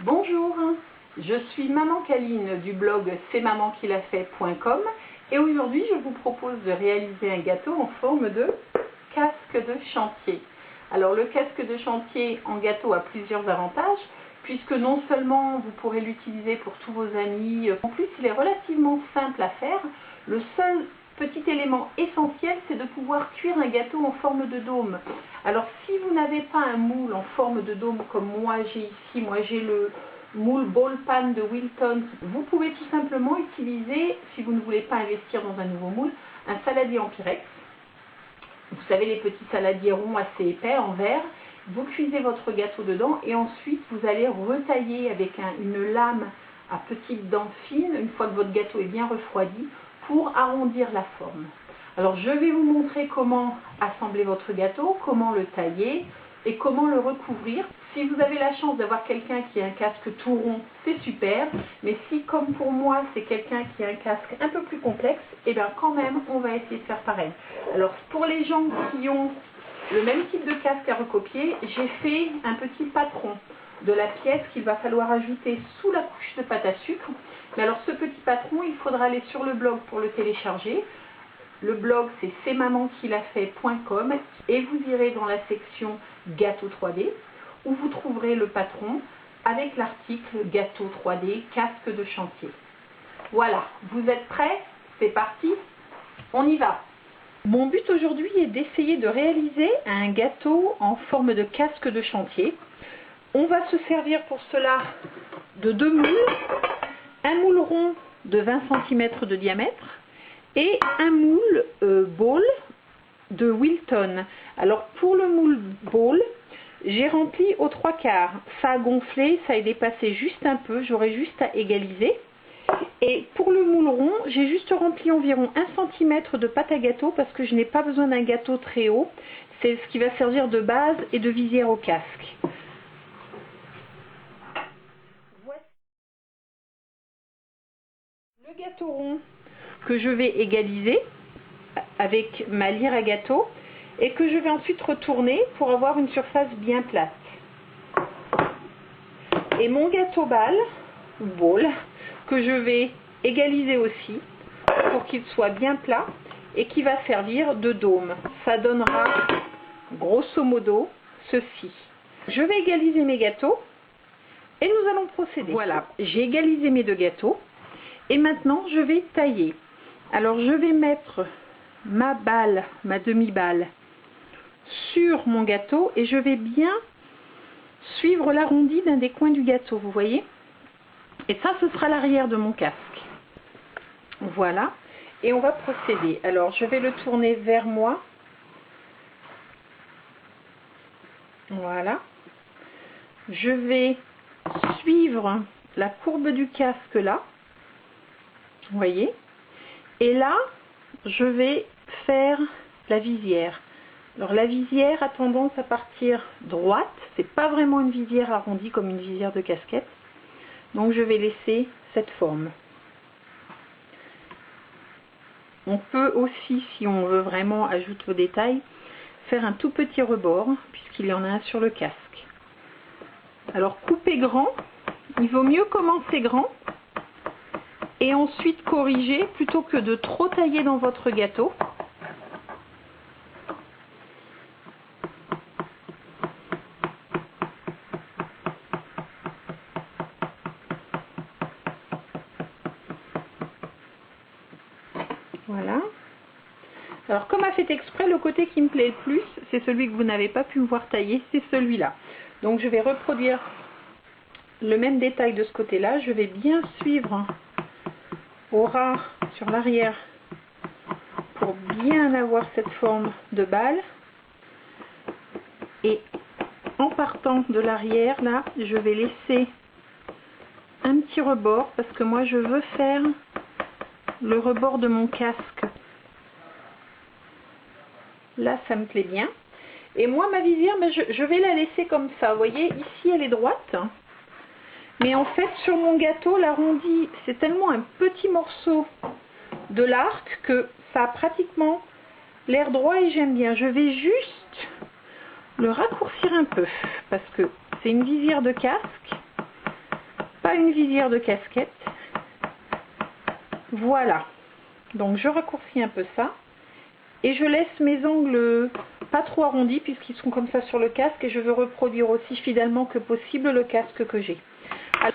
Bonjour, je suis Maman Caline du blog c'estmamanquilafait.com et aujourd'hui je vous propose de réaliser un gâteau en forme de casque de chantier. Alors le casque de chantier en gâteau a plusieurs avantages puisque non seulement vous pourrez l'utiliser pour tous vos amis, en plus il est relativement simple à faire. Le seul petit élément essentiel, c'est de pouvoir cuire un gâteau en forme de dôme. Alors si vous n'avez pas un moule en forme de dôme comme moi j'ai ici, moi j'ai le moule ball pan de Wilton, vous pouvez tout simplement utiliser, si vous ne voulez pas investir dans un nouveau moule, un saladier en pyrex. Vous savez, les petits saladiers ronds assez épais en verre. Vous cuisez votre gâteau dedans et ensuite vous allez retailler avec une lame à petites dents fines, une fois que votre gâteau est bien refroidi, pour arrondir la forme. Alors je vais vous montrer comment assembler votre gâteau, comment le tailler et comment le recouvrir. Si vous avez la chance d'avoir quelqu'un qui a un casque tout rond, c'est super, mais si comme pour moi c'est quelqu'un qui a un casque un peu plus complexe, et bien quand même on va essayer de faire pareil. Alors pour les gens qui ont le même type de casque à recopier, j'ai fait un petit patron de la pièce qu'il va falloir ajouter sous la couche de pâte à sucre. Mais alors ce petit patron, il faudra aller sur le blog pour le télécharger. Le blog c'est c'estmamanquilafait.com et vous irez dans la section gâteau 3D où vous trouverez le patron avec l'article gâteau 3D casque de chantier. Voilà, vous êtes prêts? C'est parti, on y va! Mon but aujourd'hui est d'essayer de réaliser un gâteau en forme de casque de chantier. On va se servir pour cela de deux moules, un moule rond de 20 cm de diamètre et un moule ball de Wilton. Alors pour le moule ball, j'ai rempli aux 3/4. Ça a gonflé, ça a dépassé juste un peu, j'aurais juste à égaliser. Et pour le moule rond, j'ai juste rempli environ 1 cm de pâte à gâteau parce que je n'ai pas besoin d'un gâteau très haut. C'est ce qui va servir de base et de visière au casque. Voici le gâteau rond que je vais égaliser avec ma lyre à gâteau et que je vais ensuite retourner pour avoir une surface bien plate. Et mon gâteau balle, ou ball, que je vais égaliser aussi pour qu'il soit bien plat et qui va servir de dôme. Ça donnera grosso modo ceci. Je vais égaliser mes gâteaux et nous allons procéder. Voilà, j'ai égalisé mes deux gâteaux et maintenant je vais tailler. Alors je vais mettre ma balle, ma demi-balle sur mon gâteau et je vais bien suivre l'arrondi d'un des coins du gâteau, vous voyez? Et ça, ce sera l'arrière de mon casque. Voilà. Et on va procéder. Alors, je vais le tourner vers moi. Voilà. Je vais suivre la courbe du casque là. Vous voyez? Et là, je vais faire la visière. Alors, la visière a tendance à partir droite. C'est pas vraiment une visière arrondie comme une visière de casquette. Donc je vais laisser cette forme. On peut aussi, si on veut vraiment ajouter au détail, faire un tout petit rebord, puisqu'il y en a un sur le casque. Alors couper grand, il vaut mieux commencer grand et ensuite corriger plutôt que de trop tailler dans votre gâteau. Voilà. Alors comme a fait exprès, le côté qui me plaît le plus, c'est celui que vous n'avez pas pu me voir tailler, c'est celui-là. Donc je vais reproduire le même détail de ce côté-là. Je vais bien suivre au ras sur l'arrière pour bien avoir cette forme de balle. Et en partant de l'arrière, là, je vais laisser un petit rebord parce que moi je veux faire le rebord de mon casque. Là, ça me plaît bien. Et moi, ma visière, je vais la laisser comme ça. Vous voyez, ici, elle est droite. Mais en fait, sur mon gâteau, l'arrondi, c'est tellement un petit morceau de l'arc que ça a pratiquement l'air droit et j'aime bien. Je vais juste le raccourcir un peu parce que c'est une visière de casque. pas une visière de casquette. Voilà. Donc je raccourcis un peu ça. Et je laisse mes angles pas trop arrondis puisqu'ils sont comme ça sur le casque et je veux reproduire aussi fidèlement que possible le casque que j'ai.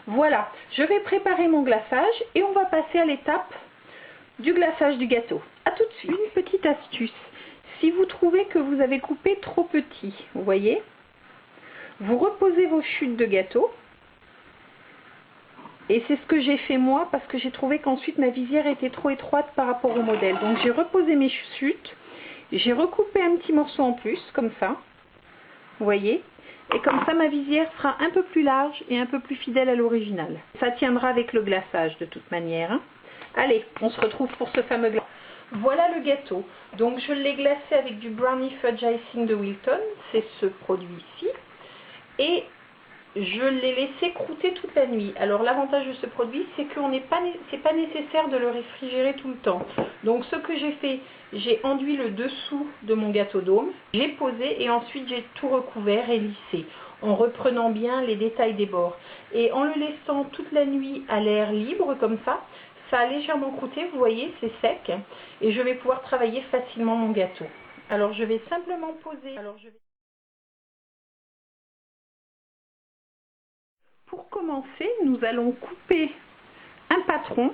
Voilà, je vais préparer mon glaçage et on va passer à l'étape du glaçage du gâteau. A tout de suite. Une petite astuce, si vous trouvez que vous avez coupé trop petit, vous voyez, vous reposez vos chutes de gâteau. Et c'est ce que j'ai fait moi parce que j'ai trouvé qu'ensuite ma visière était trop étroite par rapport au modèle. Donc j'ai reposé mes chutes, j'ai recoupé un petit morceau en plus, comme ça, vous voyez. Et comme ça ma visière sera un peu plus large et un peu plus fidèle à l'original. Ça tiendra avec le glaçage de toute manière. Hein. Allez, on se retrouve pour ce fameux glaçage. Voilà le gâteau. Donc je l'ai glacé avec du Brownie Fudge Icing de Wilton, c'est ce produit ici. Et je l'ai laissé croûter toute la nuit. Alors l'avantage de ce produit, c'est que c'est pas nécessaire de le réfrigérer tout le temps. Donc ce que j'ai fait, j'ai enduit le dessous de mon gâteau dôme, j'ai posé et ensuite j'ai tout recouvert et lissé, en reprenant bien les détails des bords. Et en le laissant toute la nuit à l'air libre comme ça a légèrement croûté, vous voyez, c'est sec. Et je vais pouvoir travailler facilement mon gâteau. Alors je vais simplement poser... Pour commencer, nous allons couper un patron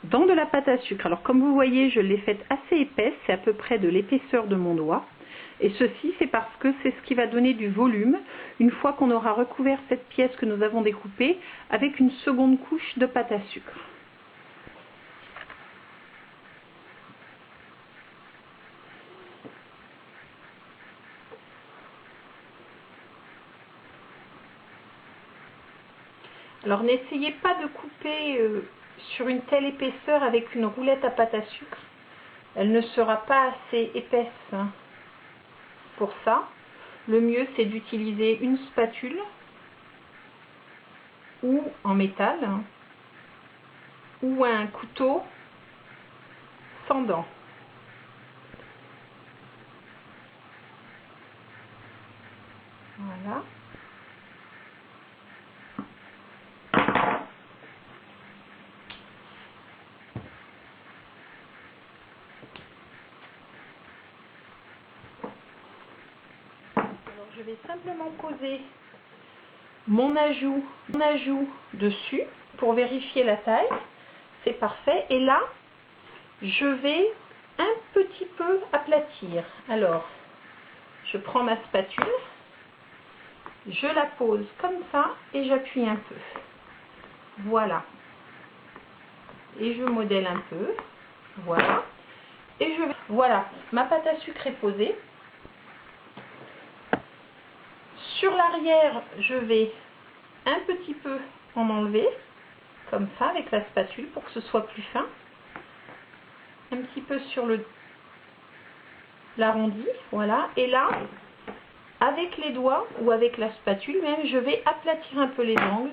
dans de la pâte à sucre. Alors comme vous voyez, je l'ai faite assez épaisse, c'est à peu près de l'épaisseur de mon doigt. Et ceci, c'est parce que c'est ce qui va donner du volume une fois qu'on aura recouvert cette pièce que nous avons découpée avec une seconde couche de pâte à sucre. Alors n'essayez pas de couper sur une telle épaisseur avec une roulette à pâte à sucre. Elle ne sera pas assez épaisse pour ça. Le mieux c'est d'utiliser une spatule ou en métal ou un couteau sans dents. Voilà. Je vais simplement poser mon ajout dessus pour vérifier la taille. C'est parfait. Et là, je vais un petit peu aplatir. Alors, je prends ma spatule, je la pose comme ça et j'appuie un peu. Voilà. Et je modèle un peu. Voilà. Et voilà, ma pâte à sucre est posée. Sur l'arrière, je vais un petit peu en enlever, comme ça, avec la spatule, pour que ce soit plus fin. Un petit peu sur l'arrondi, voilà. Et là, avec les doigts, ou avec la spatule même, je vais aplatir un peu les angles,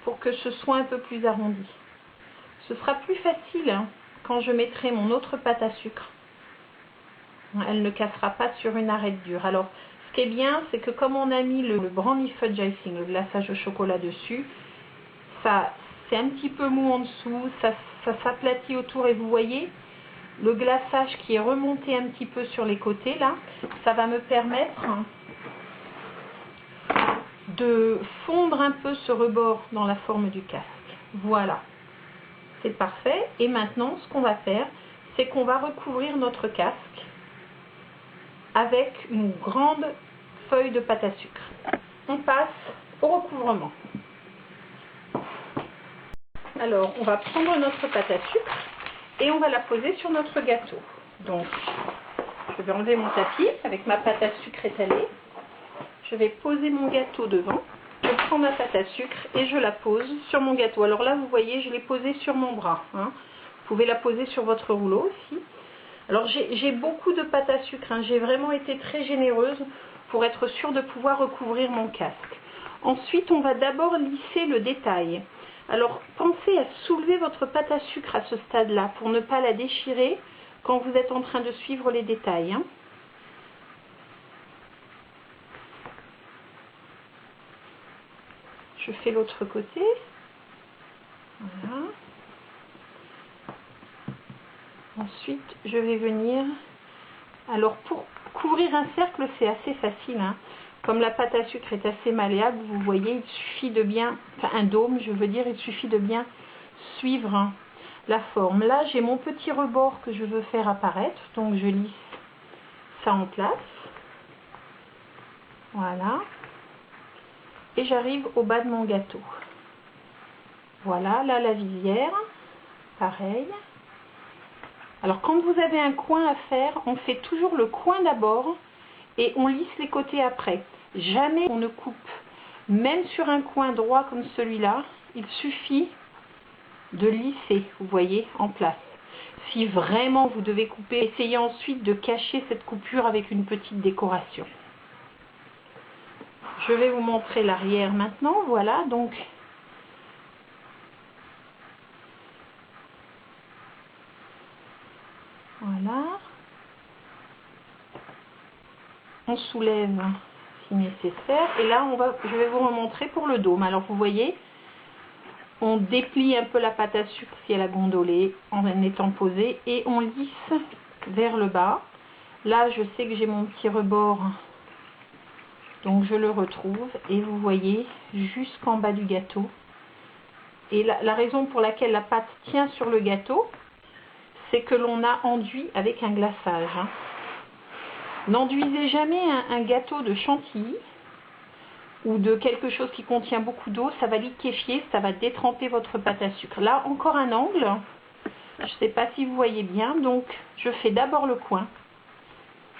pour que ce soit un peu plus arrondi. Ce sera plus facile quand je mettrai mon autre pâte à sucre. Elle ne cassera pas sur une arête dure. Alors, ce qui est bien, c'est que comme on a mis le Brownie Fudge Icing, le glaçage au chocolat dessus, c'est un petit peu mou en dessous, ça s'aplatit autour et vous voyez, le glaçage qui est remonté un petit peu sur les côtés, là, ça va me permettre de fondre un peu ce rebord dans la forme du casque. Voilà, c'est parfait. Et maintenant, ce qu'on va faire, c'est qu'on va recouvrir notre casque avec une grande feuille de pâte à sucre. On passe au recouvrement. Alors, on va prendre notre pâte à sucre et on va la poser sur notre gâteau. Donc, je vais enlever mon tapis avec ma pâte à sucre étalée. Je vais poser mon gâteau devant. Je prends ma pâte à sucre et je la pose sur mon gâteau. Alors là, vous voyez, je l'ai posée sur mon bras. Vous pouvez la poser sur votre rouleau aussi. Alors j'ai beaucoup de pâte à sucre, j'ai vraiment été très généreuse pour être sûre de pouvoir recouvrir mon casque. Ensuite, on va d'abord lisser le détail. Alors pensez à soulever votre pâte à sucre à ce stade-là pour ne pas la déchirer quand vous êtes en train de suivre les détails. je fais l'autre côté. Voilà. Ensuite, je vais venir... Alors, pour couvrir un cercle, c'est assez facile, hein. Comme la pâte à sucre est assez malléable, vous voyez, il suffit de bien... Enfin, un dôme, je veux dire, il suffit de bien suivre, hein, la forme. Là, j'ai mon petit rebord que je veux faire apparaître. Donc, je lisse ça en place. Voilà. Et j'arrive au bas de mon gâteau. Voilà, là, la visière. Pareil. Alors, quand vous avez un coin à faire, on fait toujours le coin d'abord et on lisse les côtés après. Jamais on ne coupe. Même sur un coin droit comme celui-là, il suffit de lisser, vous voyez, en place. Si vraiment vous devez couper, essayez ensuite de cacher cette coupure avec une petite décoration. Je vais vous montrer l'arrière maintenant. Voilà, donc voilà. On soulève si nécessaire. Et là, je vais vous remontrer pour le dôme. Alors, vous voyez, on déplie un peu la pâte à sucre si elle a gondolé en étant posée et on lisse vers le bas. Là, je sais que j'ai mon petit rebord, donc je le retrouve et vous voyez jusqu'en bas du gâteau. Et la raison pour laquelle la pâte tient sur le gâteau, c'est que l'on a enduit avec un glaçage, hein. N'enduisez jamais un gâteau de chantilly ou de quelque chose qui contient beaucoup d'eau, ça va liquéfier, ça va détremper votre pâte à sucre. Là, encore un angle, je ne sais pas si vous voyez bien, donc je fais d'abord le coin,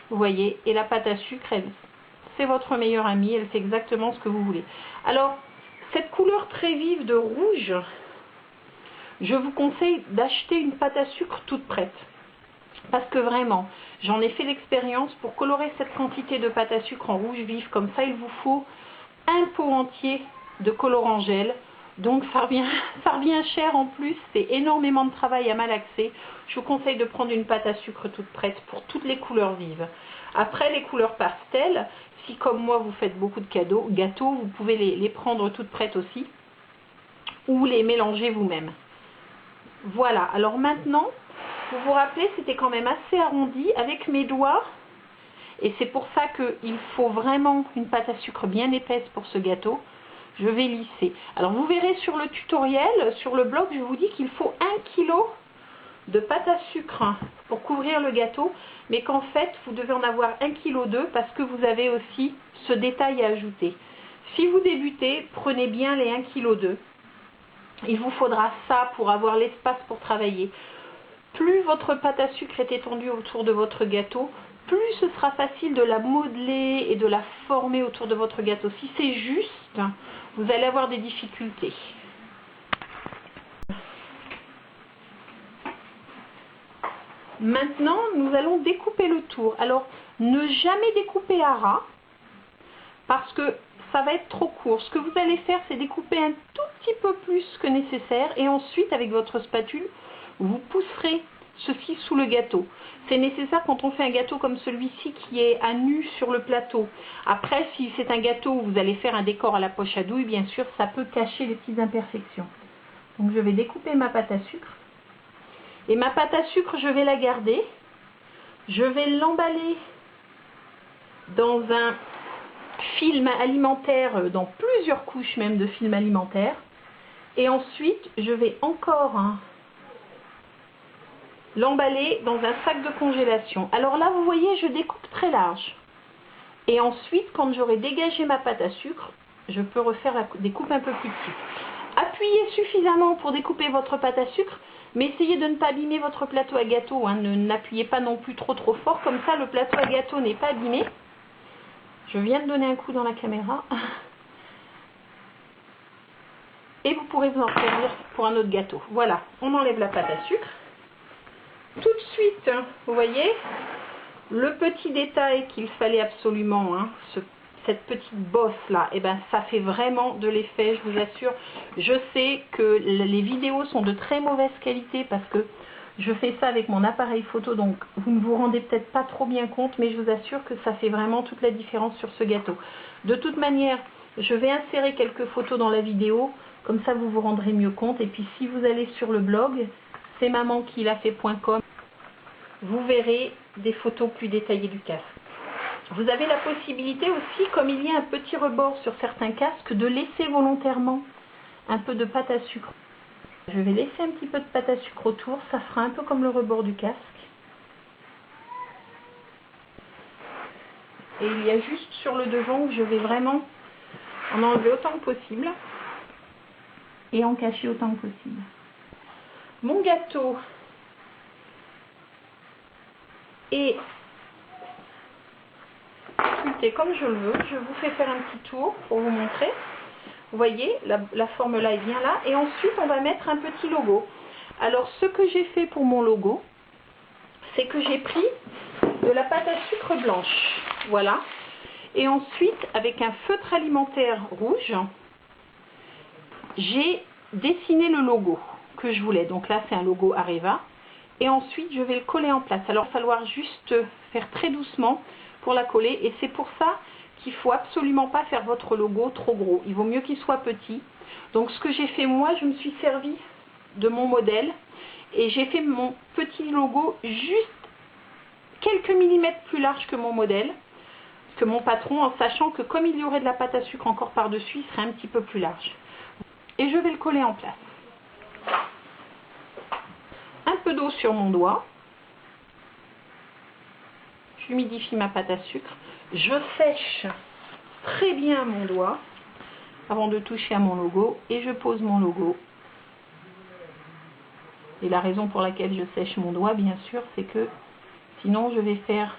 vous voyez, et la pâte à sucre, c'est votre meilleure amie, elle fait exactement ce que vous voulez. Alors, cette couleur très vive de rouge, je vous conseille d'acheter une pâte à sucre toute prête. Parce que vraiment, j'en ai fait l'expérience, pour colorer cette quantité de pâte à sucre en rouge vif, comme ça, il vous faut un pot entier de colorant gel. Donc ça revient cher en plus, c'est énormément de travail à malaxer. Je vous conseille de prendre une pâte à sucre toute prête pour toutes les couleurs vives. Après, les couleurs pastel, si comme moi vous faites beaucoup de gâteaux, vous pouvez les prendre toutes prêtes aussi, ou les mélanger vous-même. Voilà, alors maintenant, vous vous rappelez, c'était quand même assez arrondi avec mes doigts. Et c'est pour ça qu'il faut vraiment une pâte à sucre bien épaisse pour ce gâteau. Je vais lisser. Alors vous verrez sur le tutoriel, sur le blog, je vous dis qu'il faut 1 kg de pâte à sucre pour couvrir le gâteau. Mais qu'en fait, vous devez en avoir 1,2 kg parce que vous avez aussi ce détail à ajouter. Si vous débutez, prenez bien les 1,2 kg. Il vous faudra ça pour avoir l'espace pour travailler. Plus votre pâte à sucre est étendue autour de votre gâteau, plus ce sera facile de la modeler et de la former autour de votre gâteau. Si c'est juste, vous allez avoir des difficultés. Maintenant, nous allons découper le tour. Alors, ne jamais découper à ras, parce que ça va être trop court. Ce que vous allez faire, c'est découper un tout petit peu plus que nécessaire, et ensuite, avec votre spatule, vous pousserez ceci sous le gâteau. C'est nécessaire quand on fait un gâteau comme celui-ci qui est à nu sur le plateau. Après, si c'est un gâteau où vous allez faire un décor à la poche à douille, bien sûr, ça peut cacher les petites imperfections. Donc je vais découper ma pâte à sucre. Et ma pâte à sucre, je vais la garder. Je vais l'emballer dans un film alimentaire, dans plusieurs couches même de film alimentaire. Et ensuite, je vais encore l'emballer dans un sac de congélation. Alors là, vous voyez, je découpe très large. Et ensuite, quand j'aurai dégagé ma pâte à sucre, je peux refaire la découpe un peu plus petite. Appuyez suffisamment pour découper votre pâte à sucre, mais essayez de ne pas abîmer votre plateau à gâteau. Ne n'appuyez pas non plus trop fort, comme ça le plateau à gâteau n'est pas abîmé. Je viens de donner un coup dans la caméra. Et vous pourrez vous en servir pour un autre gâteau. Voilà, on enlève la pâte à sucre. Tout de suite, vous voyez, le petit détail qu'il fallait absolument, cette petite bosse là, et ben ça fait vraiment de l'effet, je vous assure. Je sais que les vidéos sont de très mauvaise qualité parce que je fais ça avec mon appareil photo, donc vous ne vous rendez peut-être pas trop bien compte, mais je vous assure que ça fait vraiment toute la différence sur ce gâteau. De toute manière, Je vais insérer quelques photos dans la vidéo, comme ça vous vous rendrez mieux compte. Et puis si vous allez sur le blog c'estmamanquilafait.com, vous verrez des photos plus détaillées du casque. Vous avez la possibilité aussi, comme il y a un petit rebord sur certains casques, de laisser volontairement un peu de pâte à sucre. Je vais laisser un petit peu de pâte à sucre autour, ça fera un peu comme le rebord du casque. Et il y a juste sur le devant où je vais vraiment en enlever autant que possible et en cacher autant que possible. Mon gâteau est sculpté comme je le veux. Je vous fais faire un petit tour pour vous montrer. Vous voyez, la forme là est bien là. Et ensuite, on va mettre un petit logo. Alors, ce que j'ai fait pour mon logo, c'est que j'ai pris de la pâte à sucre blanche. Voilà. Et ensuite, avec un feutre alimentaire rouge, j'ai dessiné le logo que je voulais. Donc là, c'est un logo Areva. Et ensuite, je vais le coller en place. Alors, il va falloir juste faire très doucement pour la coller. Et c'est pour ça qu'il ne faut absolument pas faire votre logo trop gros. Il vaut mieux qu'il soit petit. Donc, ce que j'ai fait, moi, je me suis servi de mon modèle. Et j'ai fait mon petit logo juste quelques millimètres plus large que mon modèle, que mon patron, en sachant que comme il y aurait de la pâte à sucre encore par-dessus, il serait un petit peu plus large. Et je vais le coller en place. Un peu d'eau sur mon doigt. J'humidifie ma pâte à sucre. Je sèche très bien mon doigt avant de toucher à mon logo et je pose mon logo. Et la raison pour laquelle je sèche mon doigt, bien sûr, c'est que sinon je vais faire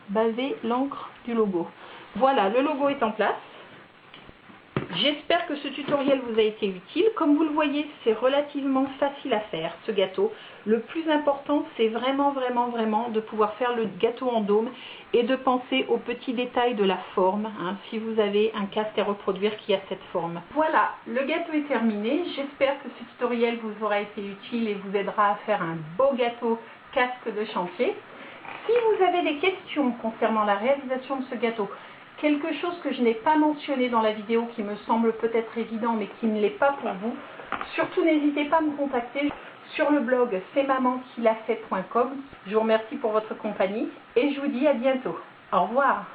baver l'encre du logo. Voilà, le logo est en place. J'espère que ce tutoriel vous a été utile. Comme vous le voyez, c'est relativement facile à faire, ce gâteau. Le plus important, c'est vraiment de pouvoir faire le gâteau en dôme et de penser aux petits détails de la forme, hein, si vous avez un casque à reproduire qui a cette forme. Voilà, le gâteau est terminé. J'espère que ce tutoriel vous aura été utile et vous aidera à faire un beau gâteau casque de chantier. Si vous avez des questions concernant la réalisation de ce gâteau, quelque chose que je n'ai pas mentionné dans la vidéo qui me semble peut-être évident mais qui ne l'est pas pour vous, surtout n'hésitez pas à me contacter sur le blog c'estmamanquilafait.com. Je vous remercie pour votre compagnie et je vous dis à bientôt. Au revoir.